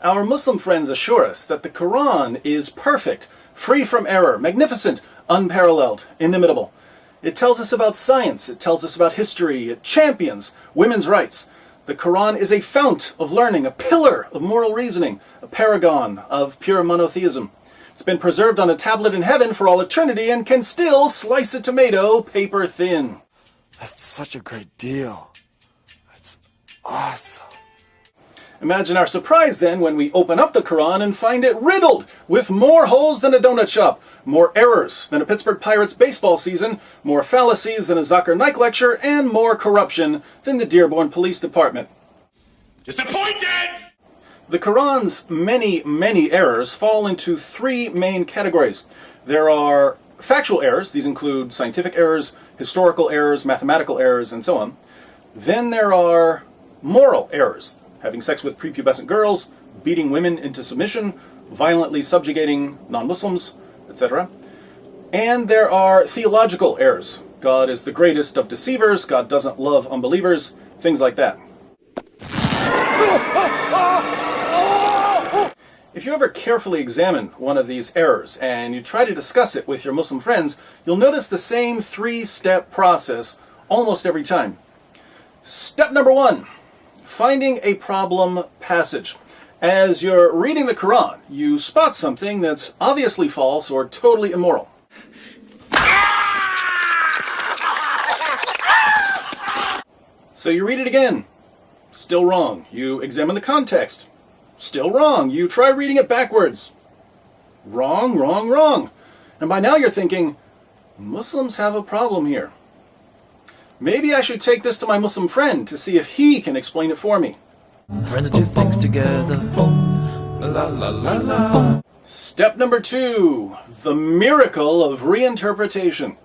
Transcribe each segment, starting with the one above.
Our Muslim friends assure us that the Qur'an is perfect, free from error, magnificent, unparalleled, inimitable. It tells us about science, it tells us about history, it champions women's rights. The Qur'an is a fount of learning, a pillar of moral reasoning, a paragon of pure monotheism. It's been preserved on a tablet in heaven for all eternity and can still slice a tomato paper thin. That's such a great deal. That's awesome. Imagine our surprise then when we open up the Qur'an and find it riddled with more holes than a donut shop, more errors than a Pittsburgh Pirates baseball season, more fallacies than a Zakir Naik lecture, and more corruption than the Dearborn Police Department. Disappointed! The Qur'an's many, many errors fall into three main categories. There are factual errors. These include scientific errors, historical errors, mathematical errors, and so on. Then there are moral errors. Having sex with prepubescent girls, beating women into submission, violently subjugating non-Muslims, etc. And there are theological errors. God is the greatest of deceivers, God doesn't love unbelievers, things like that. If you ever carefully examine one of these errors and you try to discuss it with your Muslim friends, you'll notice the same three-step process almost every time. Step number one. Finding a problem passage. As you're reading the Qur'an, you spot something that's obviously false or totally immoral. So you read it again. Still wrong. You examine the context. Still wrong. You try reading it backwards. Wrong, wrong, wrong. And by now you're thinking, Muslims have a problem here. Maybe I should take this to my Muslim friend to see if he can explain it for me. Friends do things together. La la la la. Step number two, the miracle of reinterpretation.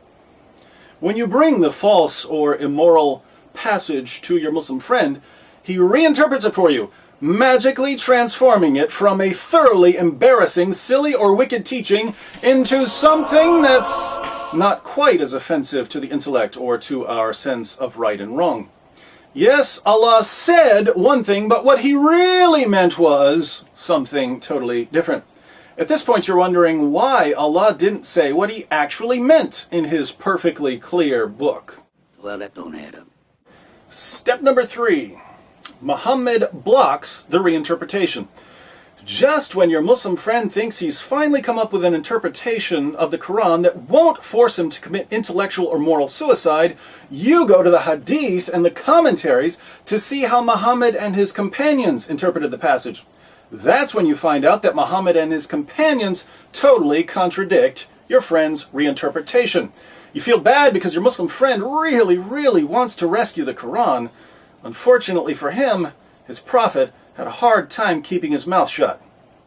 When you bring the false or immoral passage to your Muslim friend, he reinterprets it for you, magically transforming it from a thoroughly embarrassing, silly, or wicked teaching into something that's not quite as offensive to the intellect or to our sense of right and wrong. Yes, Allah said one thing, but what he really meant was something totally different. At this point, you're wondering why Allah didn't say what he actually meant in his perfectly clear book. Well, that don't add up. Step number three. Muhammad blocks the reinterpretation. Just when your Muslim friend thinks he's finally come up with an interpretation of the Quran that won't force him to commit intellectual or moral suicide, you go to the Hadith and the commentaries to see how Muhammad and his companions interpreted the passage. That's when you find out that Muhammad and his companions totally contradict your friend's reinterpretation. You feel bad because your Muslim friend really, really wants to rescue the Quran. Unfortunately for him, his prophet had a hard time keeping his mouth shut.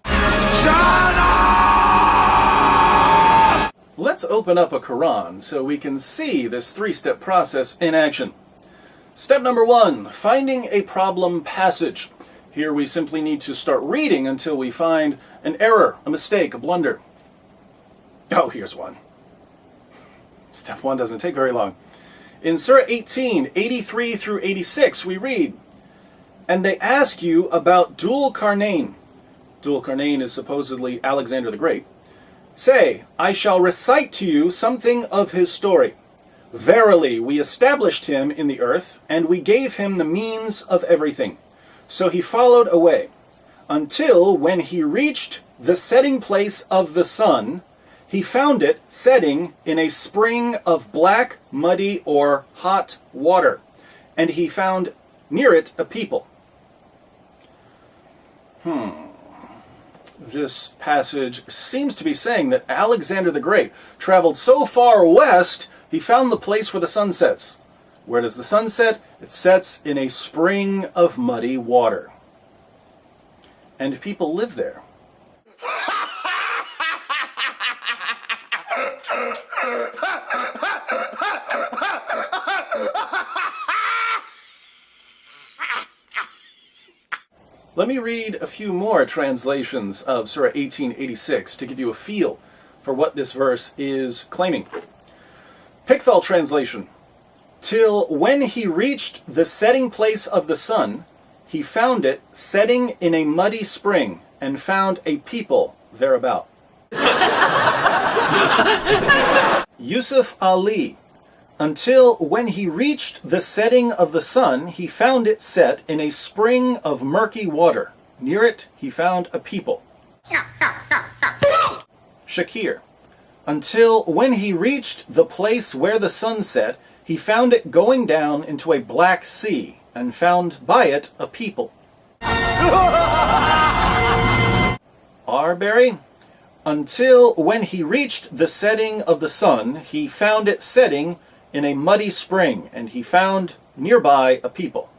Shut up! Let's open up a Quran so we can see this three-step process in action. Step number one, finding a problem passage. Here we simply need to start reading until we find an error, a mistake, a blunder. Oh, here's one. Step one doesn't take very long. In Surah 18, 83 through 86, we read, "And they ask you about Dhul Qarnayn." Dhul Qarnayn is supposedly Alexander the Great. "Say, I shall recite to you something of his story. Verily, we established him in the earth, and we gave him the means of everything. So he followed away, until when he reached the setting place of the sun, he found it setting in a spring of black, muddy, or hot water, and he found near it a people." This passage seems to be saying that Alexander the Great traveled so far west, he found the place where the sun sets. Where does the sun set? It sets in a spring of muddy water. And people live there. Let me read a few more translations of Surah 1886 to give you a feel for what this verse is claiming. Pickthall translation. "Till when he reached the setting place of the sun, he found it setting in a muddy spring and found a people thereabout. Yusuf Ali. Until when he reached the setting of the sun, he found it set in a spring of murky water. Near it, he found a people. Shakir. Until when he reached the place where the sun set, he found it going down into a black sea, and found by it a people. Arbery. Until when he reached the setting of the sun, he found it setting in a muddy spring, and he found nearby a people.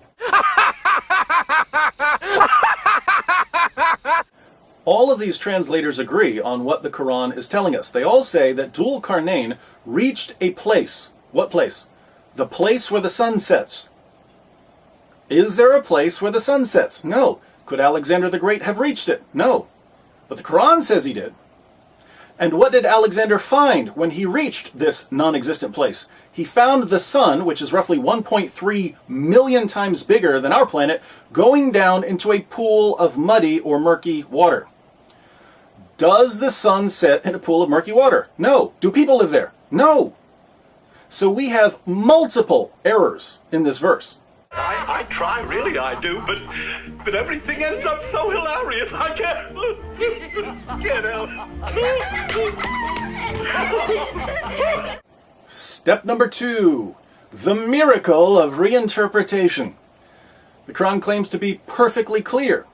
All of these translators agree on what the Quran is telling us. They all say that Dhul Qarnayn reached a place. What place? The place where the sun sets. Is there a place where the sun sets? No. Could Alexander the Great have reached it? No. But the Quran says he did. And what did Alexander find when he reached this non-existent place? He found the sun, which is roughly 1.3 million times bigger than our planet, going down into a pool of muddy or murky water. Does the sun set in a pool of murky water? No. Do people live there? No. So we have multiple errors in this verse. I try, really I do, but everything ends up so hilarious. I can't help. Step number 2. The miracle of reinterpretation. The Quran claims to be perfectly clear.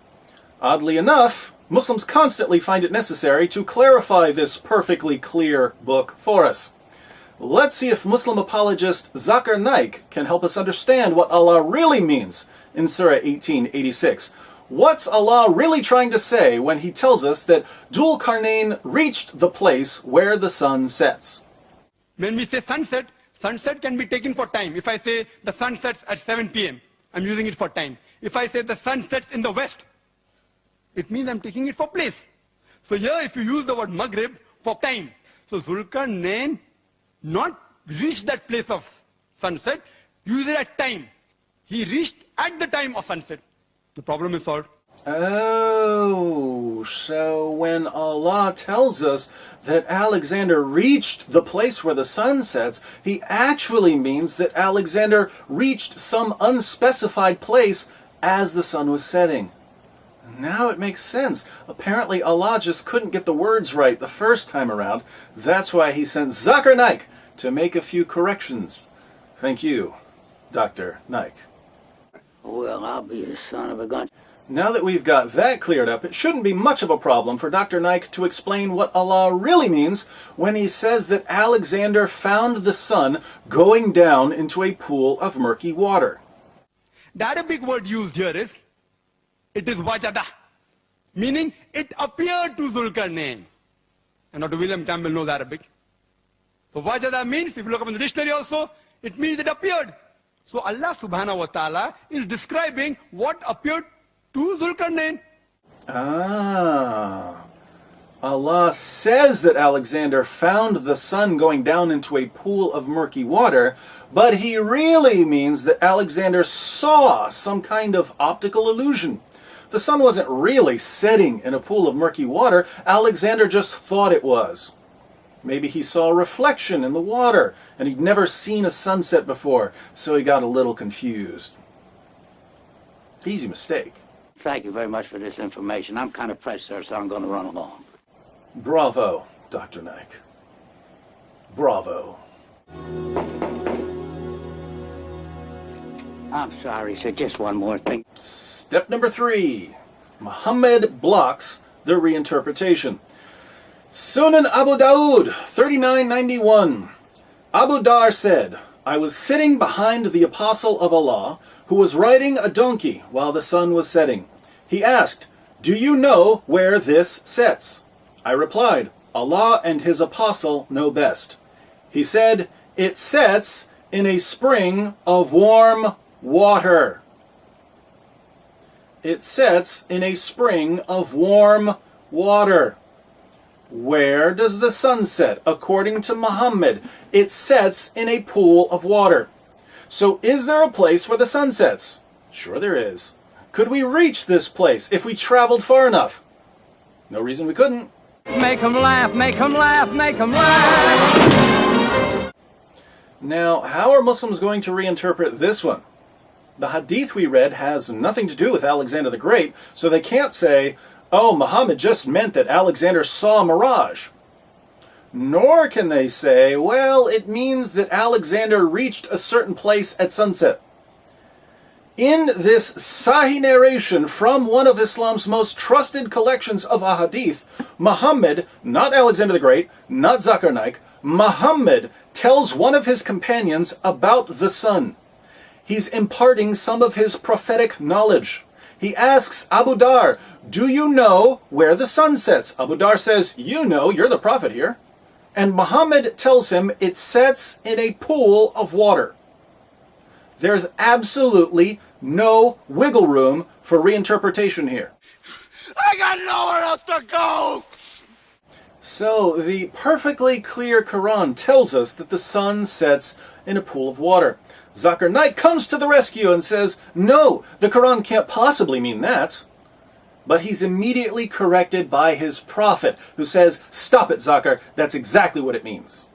Oddly enough, Muslims constantly find it necessary to clarify this perfectly clear book for us. Let's see if Muslim apologist Zakir Naik can help us understand what Allah really means in Surah 1886. What's Allah really trying to say when he tells us that Dhul Qarnayn reached the place where the sun sets? When we say sunset, sunset can be taken for time. If I say the sun sets at 7 p.m., I'm using it for time. If I say the sun sets in the west, it means I'm taking it for place. So here if you use the word Maghrib for time, so Dhul Qarnayn not reached that place of sunset, use it at time. He reached at the time of sunset. The problem is solved. Oh, so when Allah tells us that Alexander reached the place where the sun sets, he actually means that Alexander reached some unspecified place as the sun was setting. Now it makes sense. Apparently Allah just couldn't get the words right the first time around. That's why he sent Zakir Naik to make a few corrections. Thank you, Dr. Naik. Well, I'll be a son of a gun. Now that we've got that cleared up, it shouldn't be much of a problem for Dr. Naik to explain what Allah really means when he says that Alexander found the sun going down into a pool of murky water. The Arabic word used here is, it is wajada, meaning it appeared to Dhul Qarnayn. And Dr. William Campbell knows Arabic. So wajada means, if you look up in the dictionary also, it means it appeared. So Allah subhanahu wa ta'ala is describing what appeared to Dhul Qarnayn. Allah says that Alexander found the sun going down into a pool of murky water, but he really means that Alexander saw some kind of optical illusion. The sun wasn't really setting in a pool of murky water. Alexander just thought it was. Maybe he saw a reflection in the water, and he'd never seen a sunset before, so he got a little confused. Easy mistake. Thank you very much for this information. I'm kind of pressed, sir, so I'm going to run along. Bravo, Dr. Naik. Bravo. I'm sorry, sir. Just one more thing. Step number 3. Muhammad blocks the reinterpretation. Sunan Abu Dawud, 3991. Abu Dar said, I was sitting behind the Apostle of Allah, who was riding a donkey while the sun was setting. He asked, do you know where this sets? I replied, Allah and his Apostle know best. He said, it sets in a spring of warm water. It sets in a spring of warm water. Where does the sun set? According to Muhammad, it sets in a pool of water. So is there a place where the sun sets? Sure there is. Could we reach this place if we traveled far enough? No reason we couldn't. Make 'em laugh, make 'em laugh, make 'em laugh. Now, how are Muslims going to reinterpret this one? The hadith we read has nothing to do with Alexander the Great, so they can't say, oh, Muhammad just meant that Alexander saw a mirage. Nor can they say, well, it means that Alexander reached a certain place at sunset. In this Sahih narration from one of Islam's most trusted collections of ahadith, Muhammad, not Alexander the Great, not Zakir Naik, Muhammad tells one of his companions about the sun. He's imparting some of his prophetic knowledge. He asks Abu Dar, do you know where the sun sets? Abu Dar says, you know, you're the prophet here. And Muhammad tells him it sets in a pool of water. There's absolutely no wiggle room for reinterpretation here. I got nowhere else to go! So, the perfectly clear Quran tells us that the sun sets in a pool of water. Zakir Naik comes to the rescue and says, no, the Quran can't possibly mean that. But he's immediately corrected by his prophet, who says, stop it, Zakir, that's exactly what it means.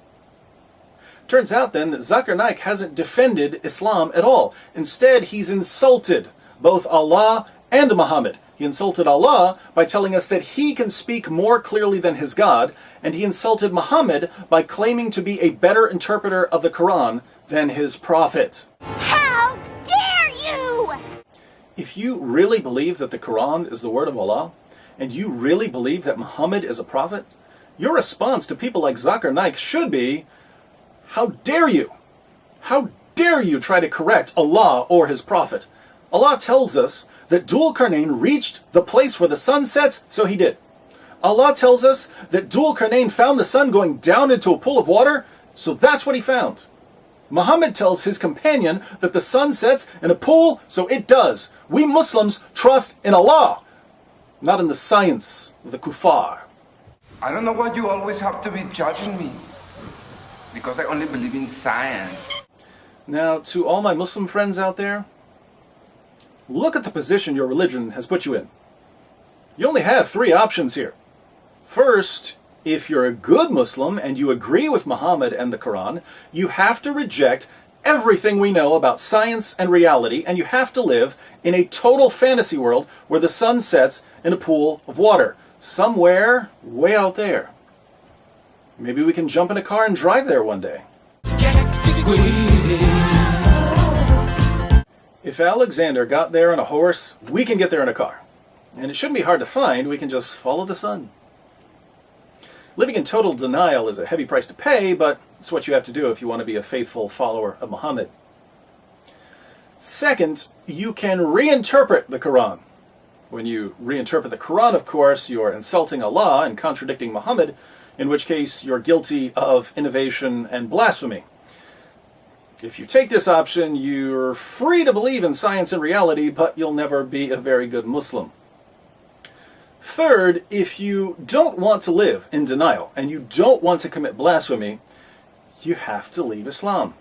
Turns out then that Zakir Naik hasn't defended Islam at all. Instead, he's insulted both Allah and Muhammad. He insulted Allah by telling us that he can speak more clearly than his God, and he insulted Muhammad by claiming to be a better interpreter of the Quran than his prophet. How dare you! If you really believe that the Quran is the word of Allah, and you really believe that Muhammad is a prophet, your response to people like Zakir Naik should be, how dare you? How dare you try to correct Allah or his prophet? Allah tells us that Dhul Qarnayn reached the place where the sun sets, so he did. Allah tells us that Dhul Qarnayn found the sun going down into a pool of water, so that's what he found. Muhammad tells his companion that the sun sets in a pool, so it does. We Muslims trust in Allah, not in the science of the kuffar. I don't know why you always have to be judging me. Because I only believe in science. Now, to all my Muslim friends out there, look at the position your religion has put you in. You only have 3 options here. First, if you're a good Muslim and you agree with Muhammad and the Quran, you have to reject everything we know about science and reality, and you have to live in a total fantasy world where the sun sets in a pool of water, somewhere way out there. Maybe we can jump in a car and drive there one day. If Alexander got there on a horse, we can get there in a car. And it shouldn't be hard to find, we can just follow the sun. Living in total denial is a heavy price to pay, but it's what you have to do if you want to be a faithful follower of Muhammad. Second, you can reinterpret the Quran. When you reinterpret the Quran, of course, you're insulting Allah and contradicting Muhammad, in which case you're guilty of innovation and blasphemy. If you take this option, you're free to believe in science and reality, but you'll never be a very good Muslim. Third, if you don't want to live in denial and you don't want to commit blasphemy, you have to leave Islam.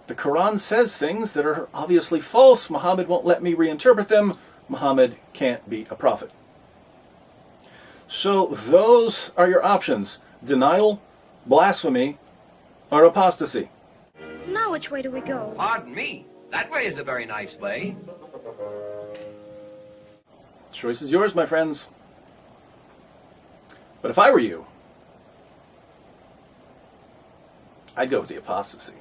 The Quran says things that are obviously false. Muhammad won't let me reinterpret them. Muhammad can't be a prophet. So those are your options: denial, blasphemy, or apostasy. Now which way do we go? Pardon me. That way is a very nice way. Choice is yours, my friends. But if I were you, I'd go with the apostasy.